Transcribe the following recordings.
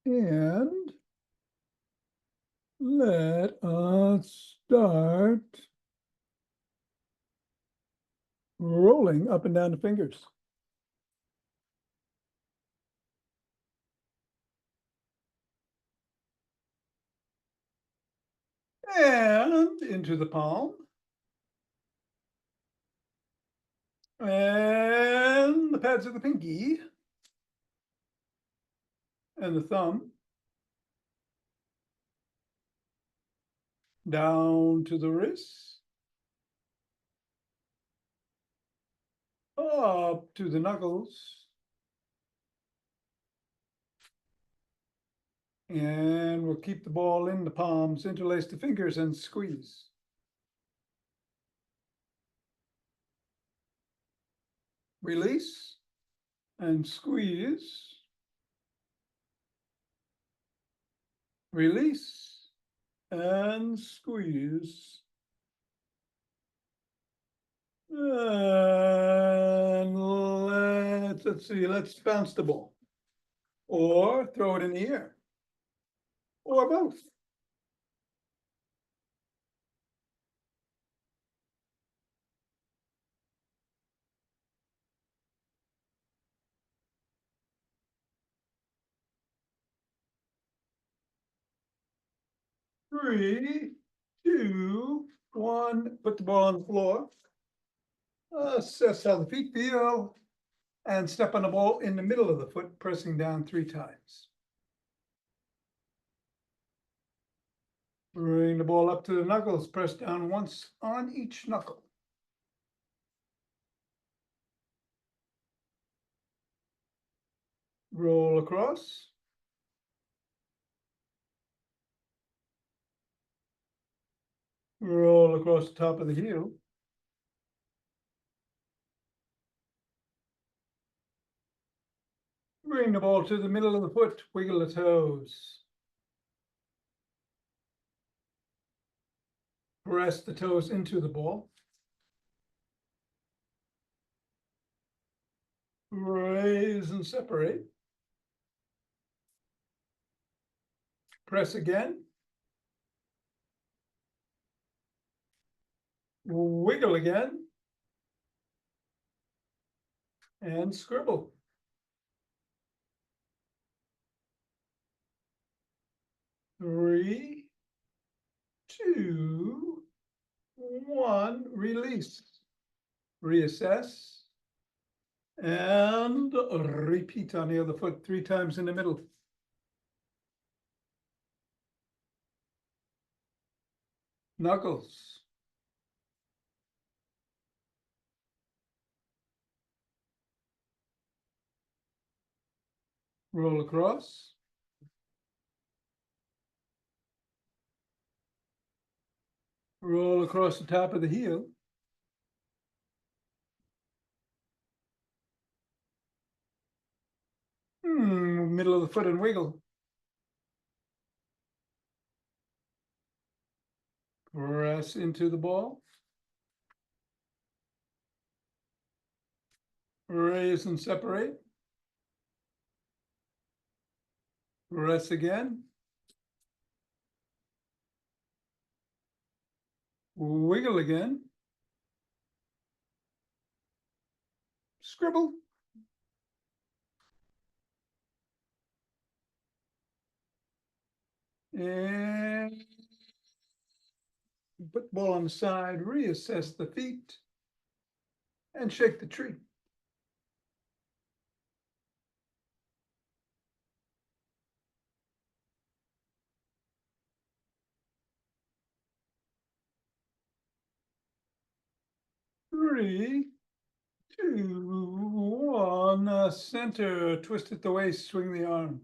And let us start rolling up and down the fingers. And into the palm. And the pads of the pinky. And the thumb. Down to the wrist. Up to the knuckles. And we'll keep the ball in the palms, interlace the fingers and squeeze. Release and squeeze. Release and squeeze. And let's see, let's bounce the ball. Or throw it in the air. Or both. Three, two, one. Put the ball on the floor. Assess how the feet feel. And step on the ball in the middle of the foot, pressing down 3 times. Bring the ball up to the knuckles, press down once on each knuckle. Roll across. Roll across the top of the heel. Bring the ball to the middle of the foot, wiggle the toes. Press the toes into the ball. Raise and separate. Press again. Wiggle again. And scribble. Three, two, one. Release. Reassess. And repeat on the other foot 3 times in the middle. Knuckles. Roll across. Roll across the top of the heel. Middle of the foot and wiggle. Press into the ball. Raise and separate. Press again. Wiggle again. Scribble. And put the ball on the side, reassess the feet, and shake the tree. Three, two, one. Center, twist at the waist, swing the arms.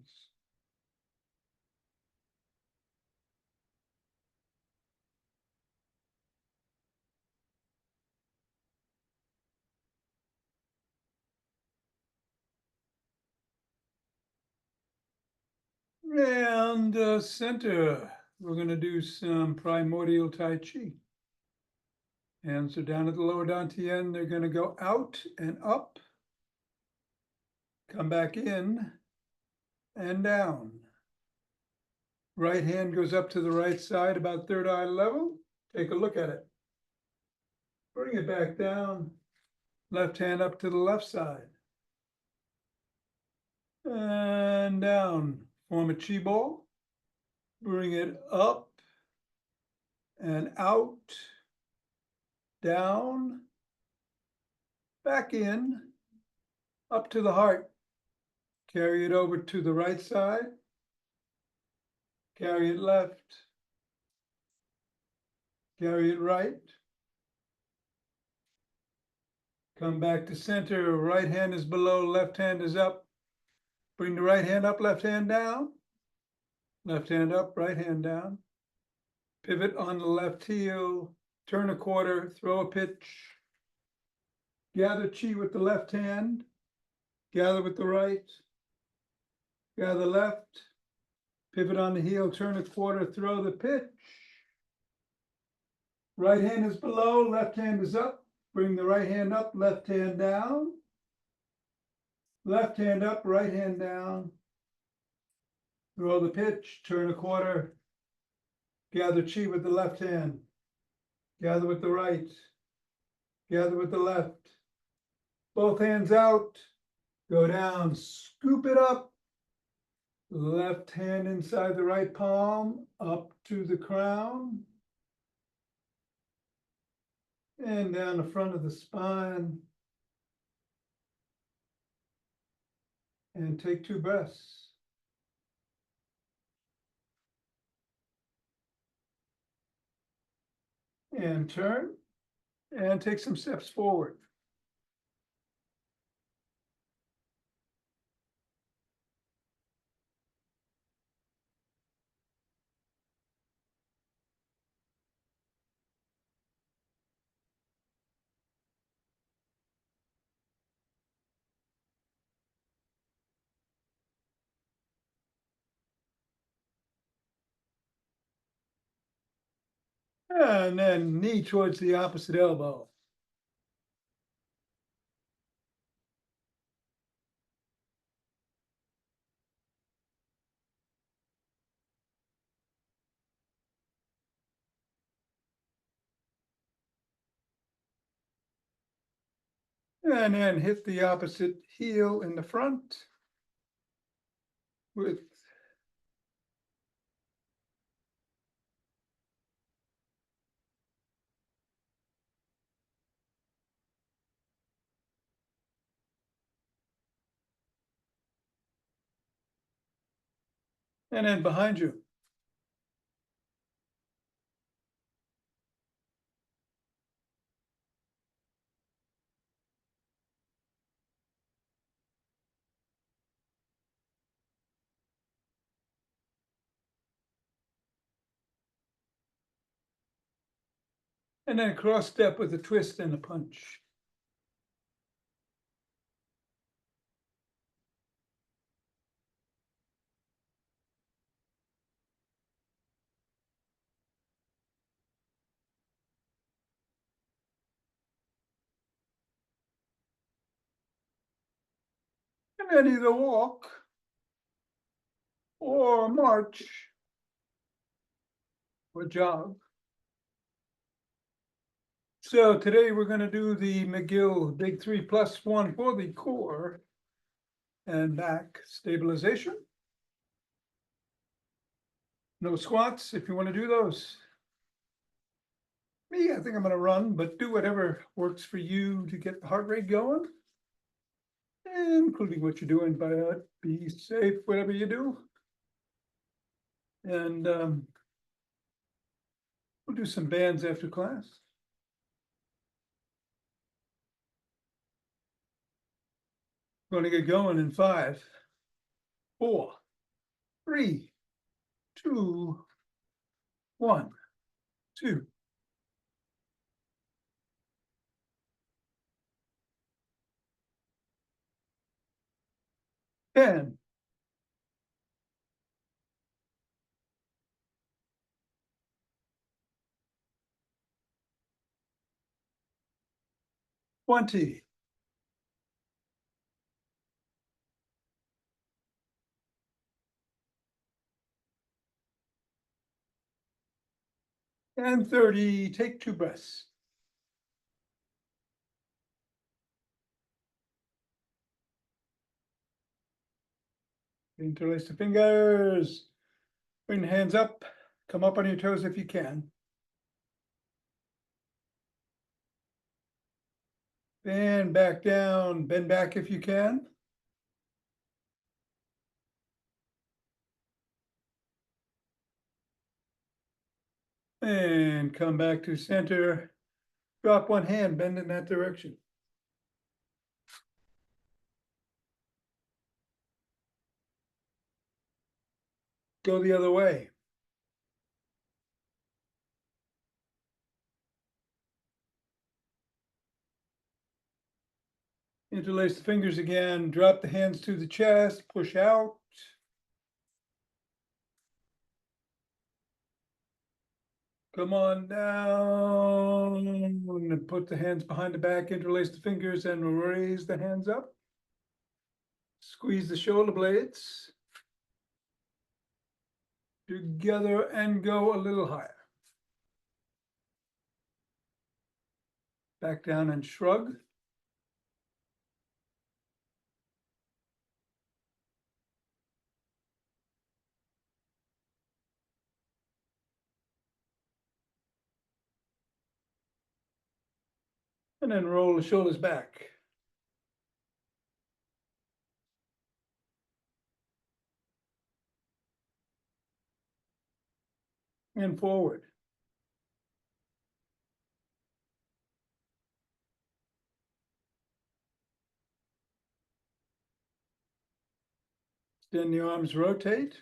And center, we're going to do some primordial Tai Chi. Hands are down at the lower dantian. They're going to go out and up. Come back in and down. Right hand goes up to the right side about third eye level. Take a look at it. Bring it back down. Left hand up to the left side. And down. Form a chi ball. Bring it up and out. Down. Back in. Up to the heart. Carry it over to the right side. Carry it left. Carry it right. Come back to center. Right hand is below, left hand is up. Bring the right hand up, left hand down. Left hand up, right hand down. Pivot on the left heel. Turn a quarter, throw a pitch. Gather chi with the left hand. Gather with the right. Gather left. Pivot on the heel, turn a quarter, throw the pitch. Right hand is below, left hand is up. Bring the right hand up, left hand down. Left hand up, right hand down. Throw the pitch, turn a quarter. Gather chi with the left hand. Gather with the right. Gather with the left. Both hands out. Go down, scoop it up. Left hand inside the right palm, up to the crown. And down the front of the spine. And take 2 breaths. And turn. And take some steps forward. And then knee towards the opposite elbow. And then hit the opposite heel in the front with and then behind you. And then cross step with a twist and a punch. And then either walk or march or jog. So today we're going to do the McGill Big 3+1 for the core and back stabilization. No squats if you want to do those. Me, I think I'm going to run, but do whatever works for you to get the heart rate going, including what you're doing, but be safe, whatever you do. And we'll do some bands after class. Going to get going in 5, 4, 3, 2, 1, 2. 10. 20. And 30, take 2 breaths. Interlace the fingers, bring the hands up, come up on your toes if you can. And back down, bend back if you can. And come back to center. Drop one hand, bend in that direction. Go the other way. Interlace the fingers again, drop the hands to the chest, push out. Come on down and put the hands behind the back, interlace the fingers and raise the hands up. Squeeze the shoulder blades together and go a little higher. Back down and shrug. And then roll the shoulders back. And forward. Extend the arms, rotate.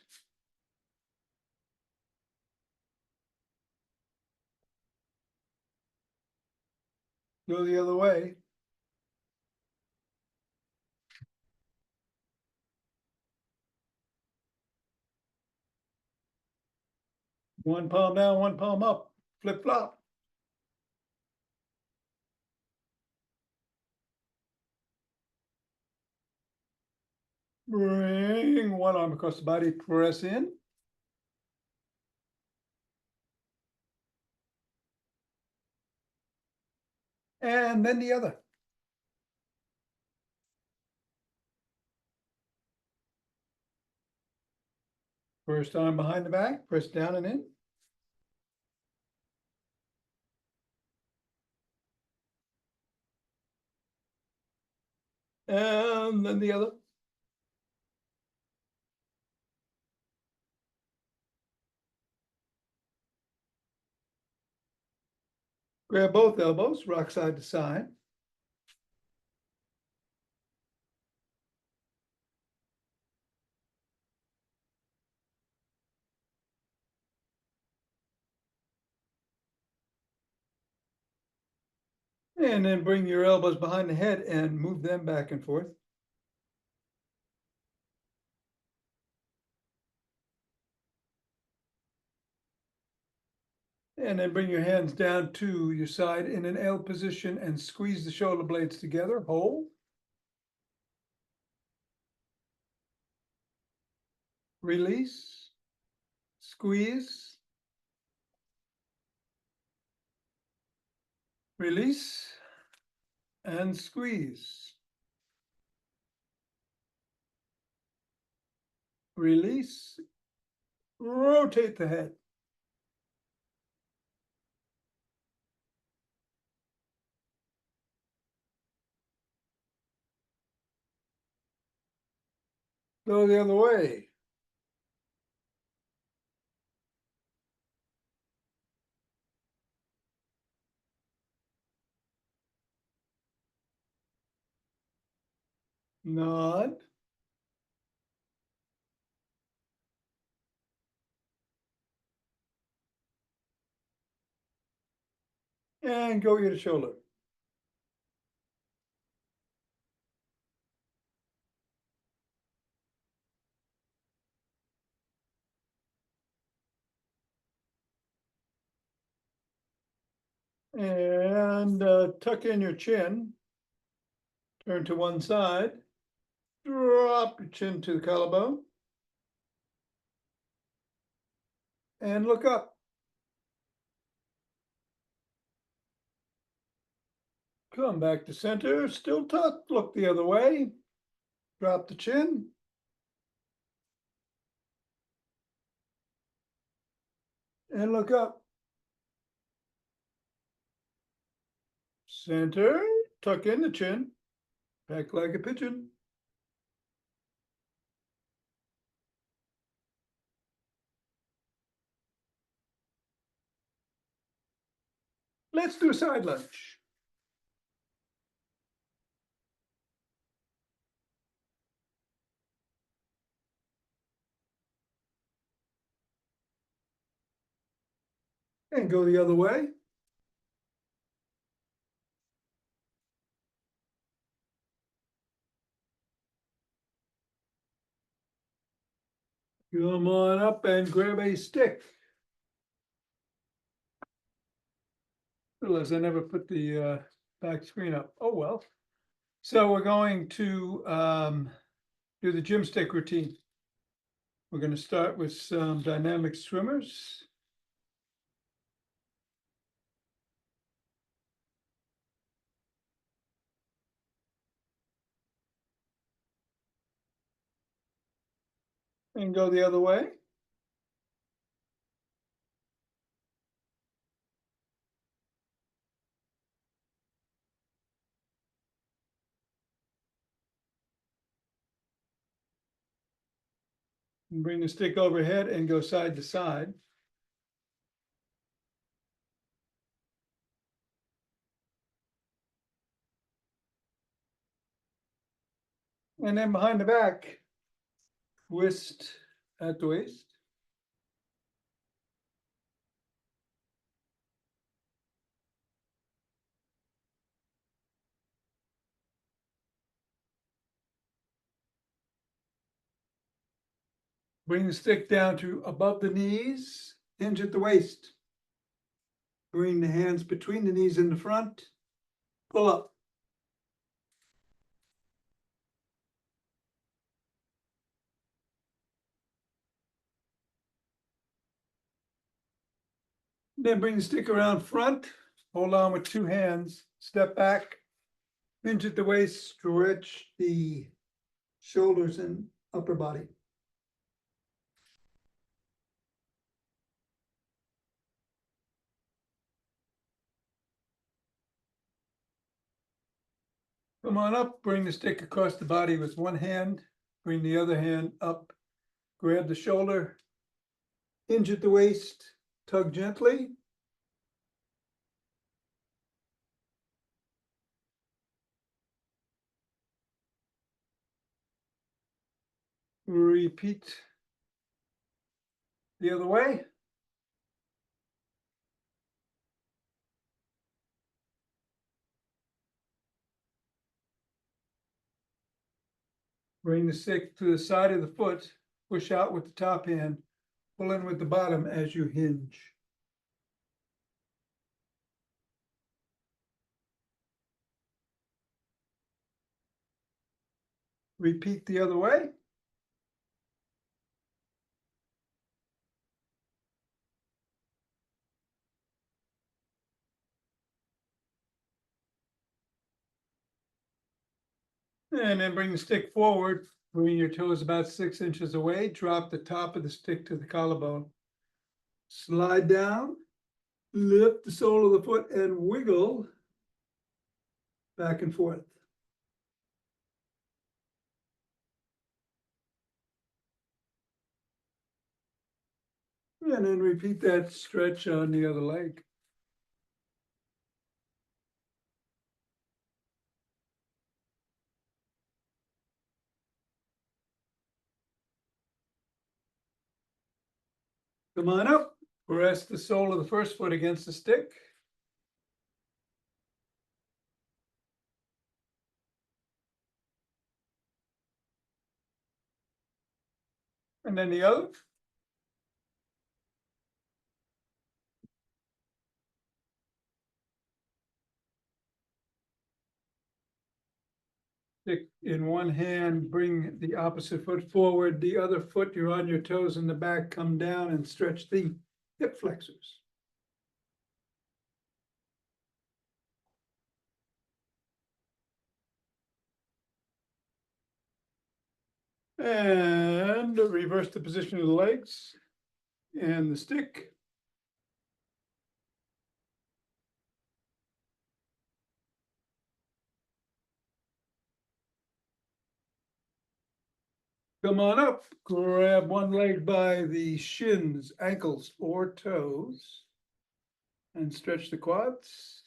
Go the other way. One palm down, one palm up. Flip flop. Bring one arm across the body, press in. And then the other. First arm behind the back, press down and in. And then the other. Grab both elbows, rock side to side. And then bring your elbows behind the head and move them back and forth. And then bring your hands down to your side in an L position and squeeze the shoulder blades together, hold. Release, squeeze, release, and squeeze. Release, rotate the head. Go the other way. Nod. And go ear to shoulder. And tuck in your chin. Turn to one side. Drop your chin to the collarbone. And look up. Come back to center, still tucked, look the other way. Drop the chin. And look up. Center, tuck in the chin, back like a pigeon. Let's do a side lunge. And go the other way. Come on up and grab a stick. Realize I never put the back screen up. Oh, well. So we're going to do the gym stick routine. We're going to start with some dynamic swimmers. And go the other way. And bring the stick overhead and go side to side. And then behind the back, twist at the waist. Bring the stick down to above the knees, hinge at the waist. Bring the hands between the knees in the front, pull up. Then bring the stick around front, hold on with two hands, step back, hinge at the waist, stretch the shoulders and upper body. Come on up, bring the stick across the body with one hand, bring the other hand up, grab the shoulder, hinge at the waist, tug gently. Repeat the other way. Bring the stick to the side of the foot, push out with the top hand, pull in with the bottom as you hinge. Repeat the other way. And then bring the stick forward, bring your toes about 6 inches away, drop the top of the stick to the collarbone. Slide down, lift the sole of the foot and wiggle back and forth. And then repeat that stretch on the other leg. Come on up, press the sole of the first foot against the stick. And then the other. Stick in one hand, bring the opposite foot forward, the other foot, you're on your toes in the back, come down and stretch the hip flexors. And reverse the position of the legs and the stick. Come on up, grab one leg by the shins, ankles, or toes, and stretch the quads.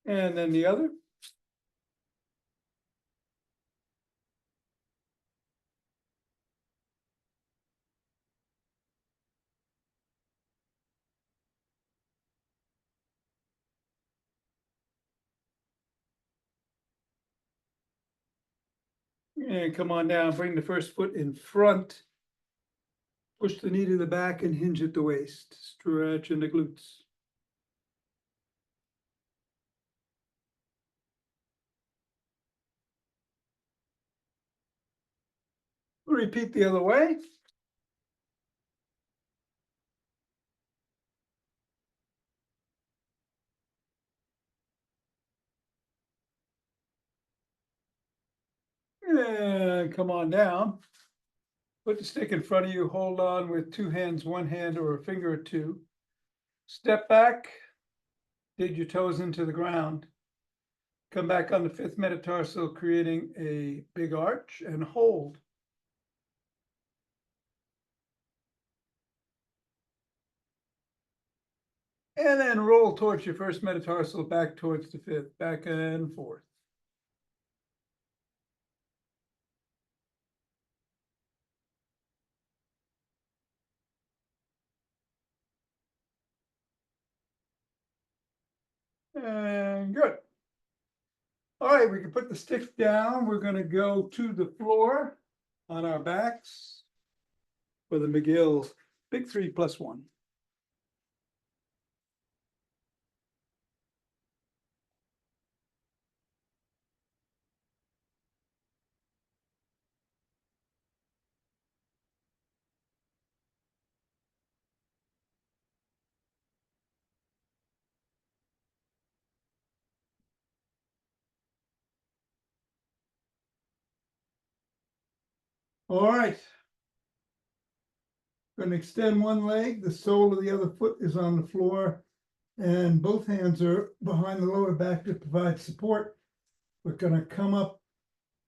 And then the other. And come on down, bring the first foot in front. Push the knee to the back and hinge at the waist. Stretch in the glutes. Repeat the other way. And come on down. Put the stick in front of you, hold on with two hands, one hand or a finger or two. Step back, dig your toes into the ground. Come back on the fifth metatarsal, creating a big arch, and hold. And then roll towards your first metatarsal, back towards the fifth, back and forth. And good. All right, we can put the stick down. We're going to go to the floor on our backs for the McGill Big 3+1. All right. Going to extend one leg. The sole of the other foot is on the floor, and both hands are behind the lower back to provide support. We're going to come up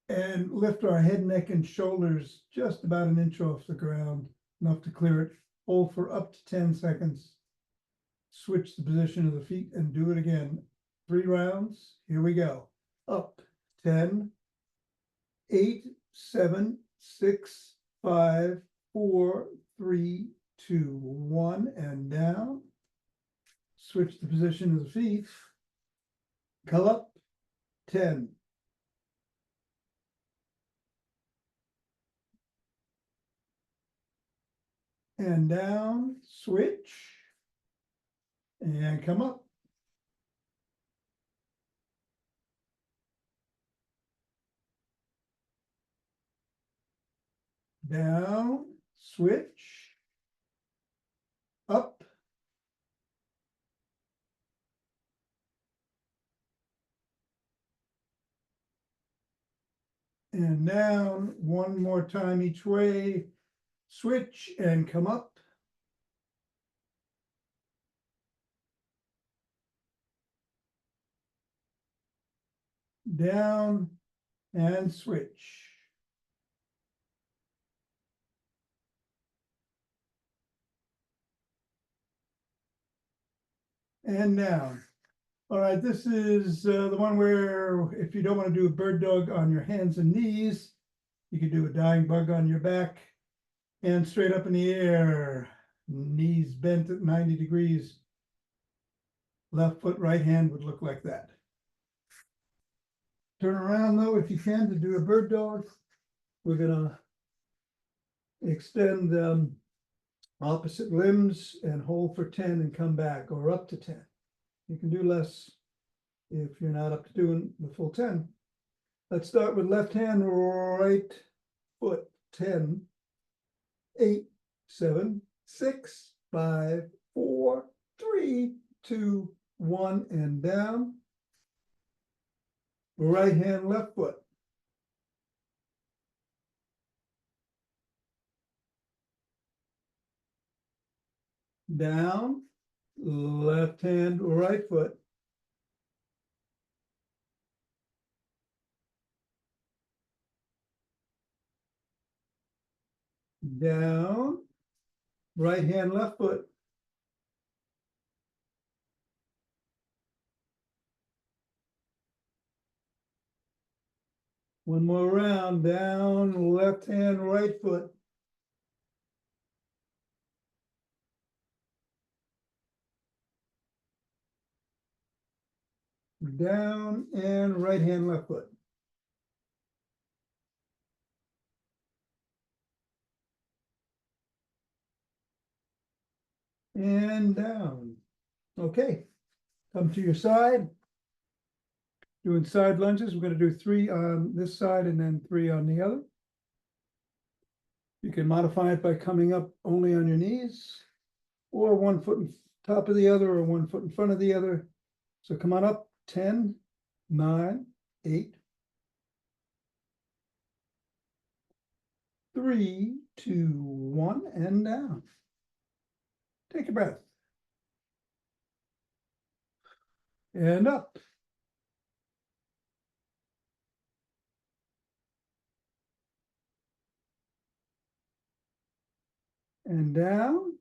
and lift our head, neck, and shoulders just about an inch off the ground, enough to clear it. Hold for up to 10 seconds. Switch the position of the feet and do it again. 3 rounds. Here we go. Up, 10, 8, 7, 6, 5, 4, 3, 2, 1, and down. Switch the position of the feet. Come up, 10. And down, switch. And come up. Down, switch. Up. And down, one more time each way. Switch and come up. Down and switch. And down. All right, this is the one where if you don't want to do a bird dog on your hands and knees, you could do a dying bug on your back, and straight up in the air, knees bent at 90 degrees. Left foot, right hand would look like that. Turn around though, if you can, to do a bird dog. We're gonna extend opposite limbs and hold for 10 and come back, or up to 10. You can do less if you're not up to doing the full 10. Let's start with left hand, right foot, 10. 8, 7, 6, 5, 4, 3, 2, 1, and down. Right hand, left foot. Down, left hand, right foot. Down, right hand, left foot. One more round, down, left hand, right foot. Down and right hand, left foot. And down. Okay, come to your side. Doing side lunges, we're gonna do 3 on this side and then 3 on the other. You can modify it by coming up only on your knees, or 1 foot on top of the other, or 1 foot in front of the other. So come on up, 10, 9, 8, 3, 2, 1, and down. Take a breath. And up. And down.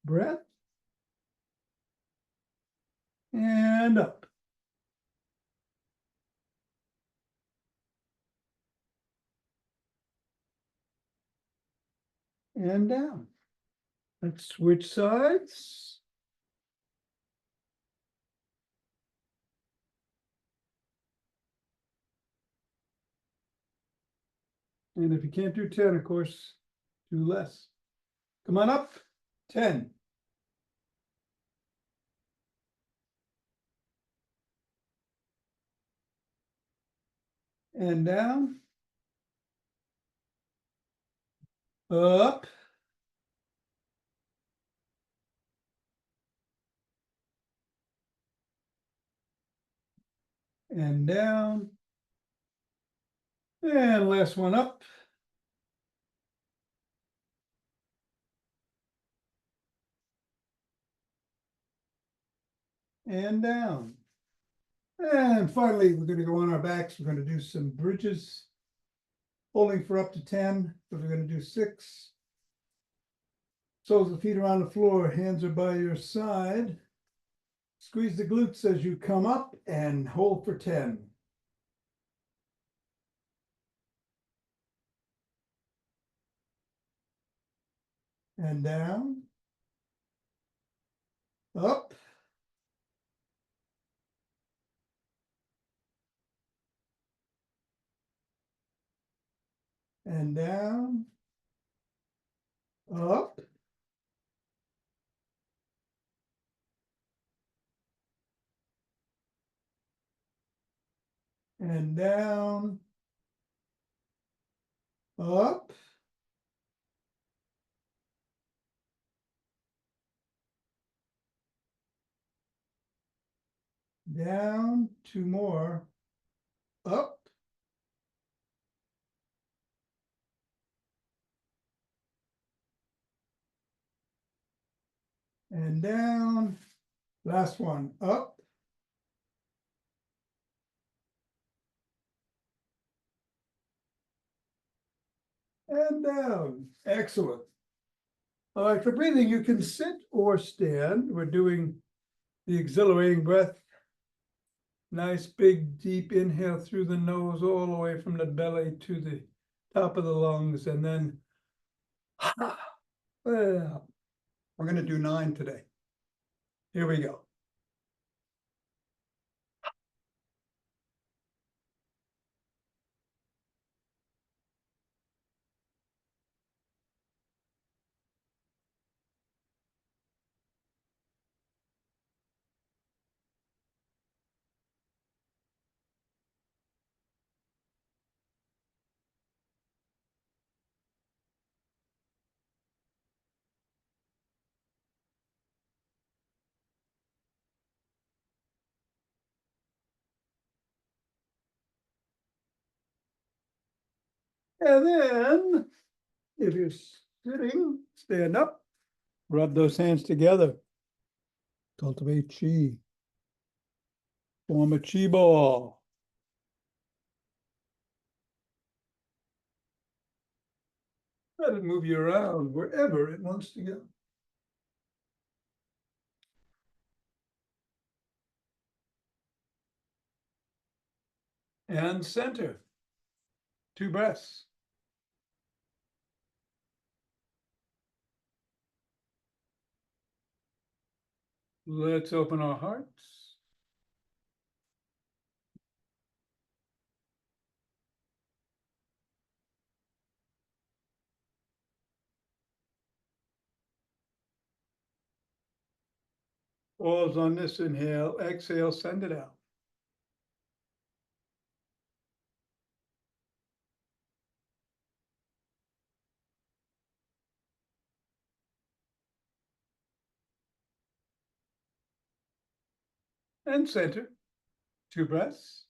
Breath. And up. And down. Let's switch sides. And if you can't do 10, of course, do less. Come on up, 10. And down. Up. And down. And last one up. And down. And finally, we're going to go on our backs. We're going to do some bridges, holding for up to 10. So we're going to do 6. Soles of the feet are on the floor, hands are by your side. Squeeze the glutes as you come up and hold for 10. And down. Up. And down. Up. And down. Up. Down. 2 more. Up. And down. Last one. Up. And down. Excellent. All right, for breathing, you can sit or stand. We're doing the exhilarating breath. Nice, big, deep inhale through the nose, all the way from the belly to the top of the lungs. And then, well, we're going to do 9 today. Here we go. And then, if you're sitting, stand up, rub those hands together. Cultivate chi. Form a chi ball. Let it move you around wherever it wants to go. And center. 2 breaths. Let's open our hearts. Pause on this inhale, exhale, send it out. And center. 2 breaths.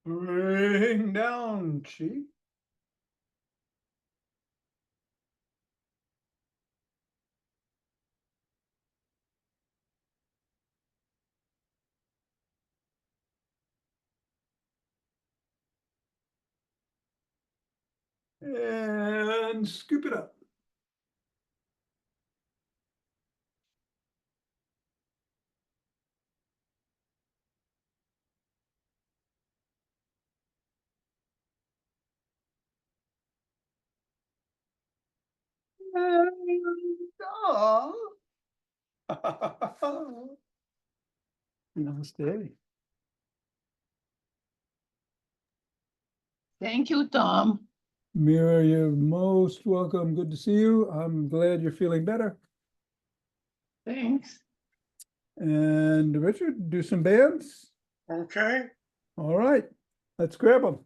Bring down chi. And scoop it up. And namaste. Thank you, Thom. Mira, you're most welcome. Good to see you. I'm glad you're feeling better. Thanks. And Richard, do some bands. Okay. All right, let's grab them.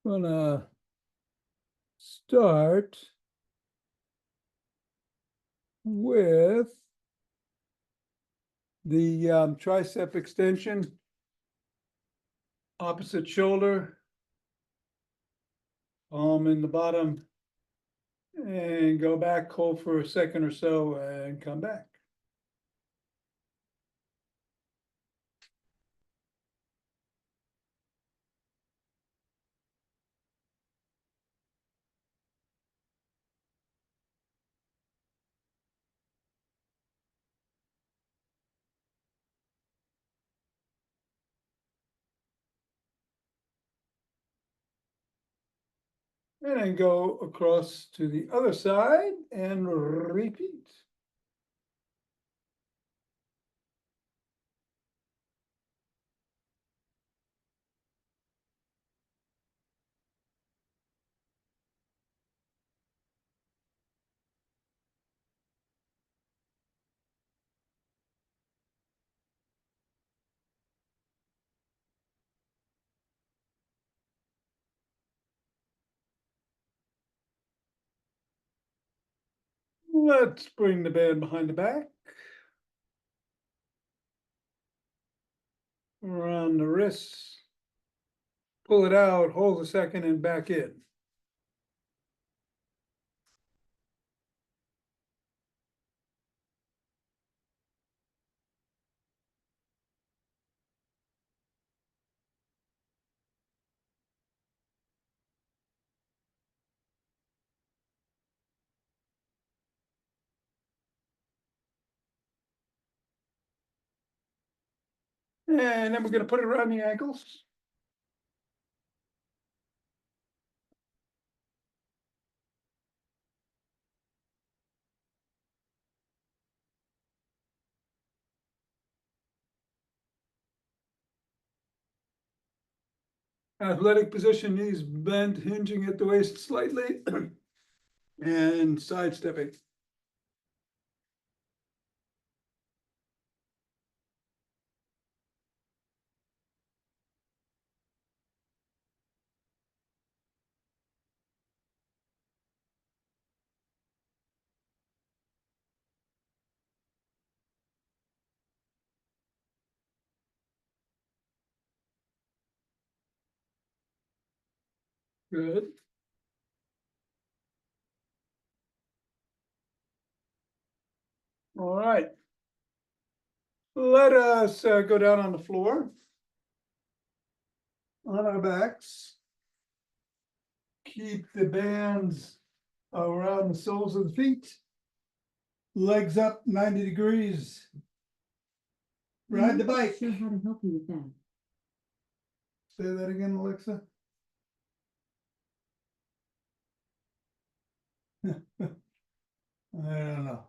Gonna start with the tricep extension, opposite shoulder, palm in the bottom, and go back, hold for a second or so, and come back. And then go across to the other side and repeat. Let's bring the band behind the back. Around the wrists. Pull it out, hold a second, and back in. And then we're going to put it around the ankles. Athletic position, knees bent, hinging at the waist slightly, and sidestepping. Good. All right. Let us go down on the floor. On our backs. Keep the bands around the soles of the feet. Legs up 90 degrees. Ride the bike. Sure how to help you with that. Say that again, Alexa. I don't know.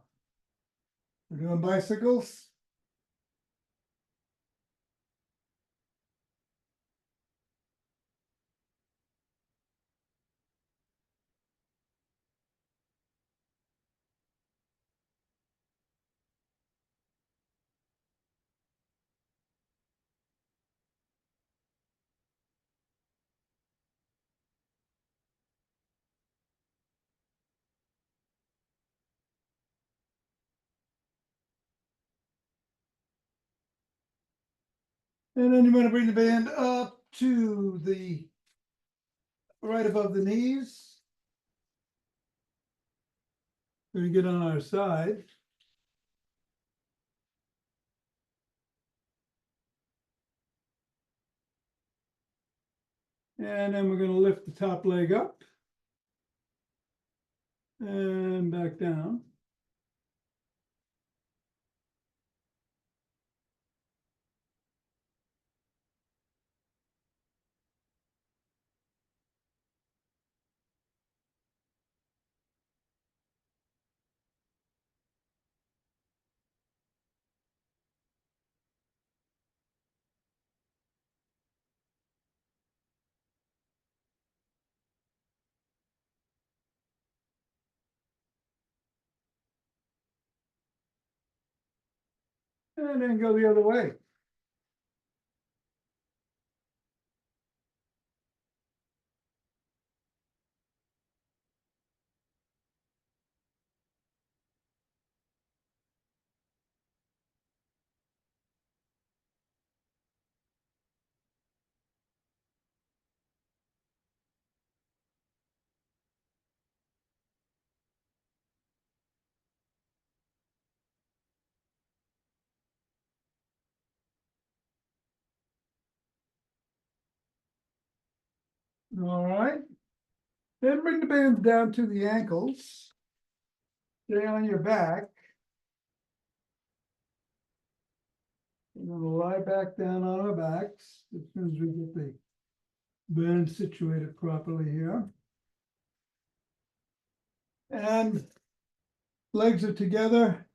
We're doing bicycles. And then you're going to bring the band up to the right above the knees. We're going to get on our side. And then we're going to lift the top leg up. And back down. And then go the other way. All right. Then bring the bands down to the ankles. Stay on your back. We're gonna lie back down on our backs as soon as we get the band situated properly here. And legs are together.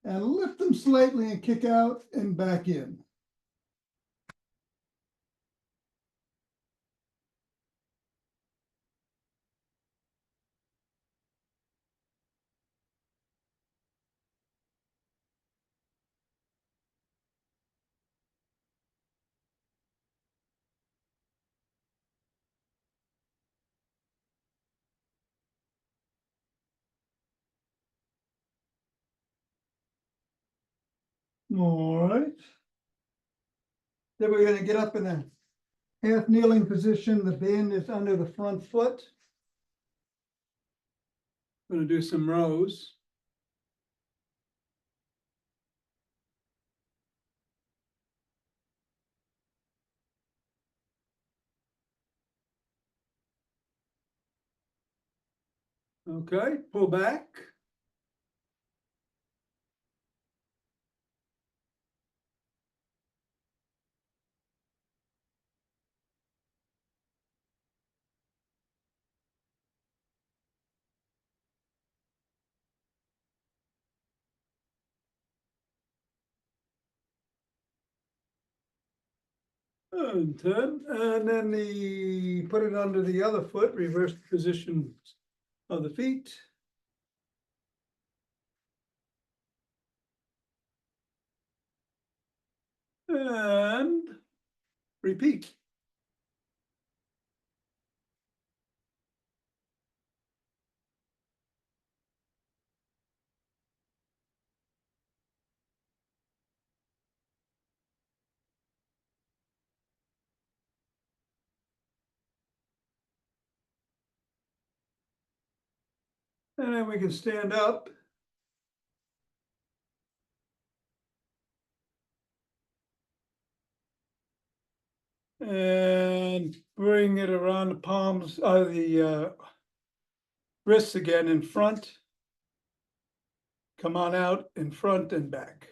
And lift them slightly and kick out and back in. All right. Then we're gonna get up in a half kneeling position. The band is under the front foot. Gonna do some rows. Okay, pull back. And 10, and then put it under the other foot, reverse the position of the feet. And repeat. And then we can stand up. And bring it around the palms, the wrists again in front. Come on out in front and back.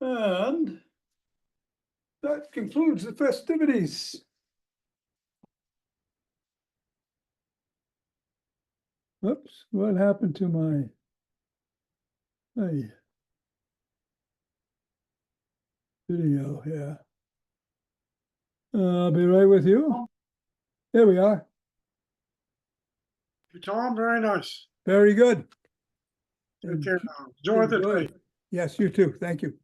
And that concludes the festivities. Oops, what happened to my? Hey. Video, yeah. I'll be right with you. There we are. Tom, very nice. Very good. Take care now. Enjoy the Enjoy. day. Yes, you too. Thank you.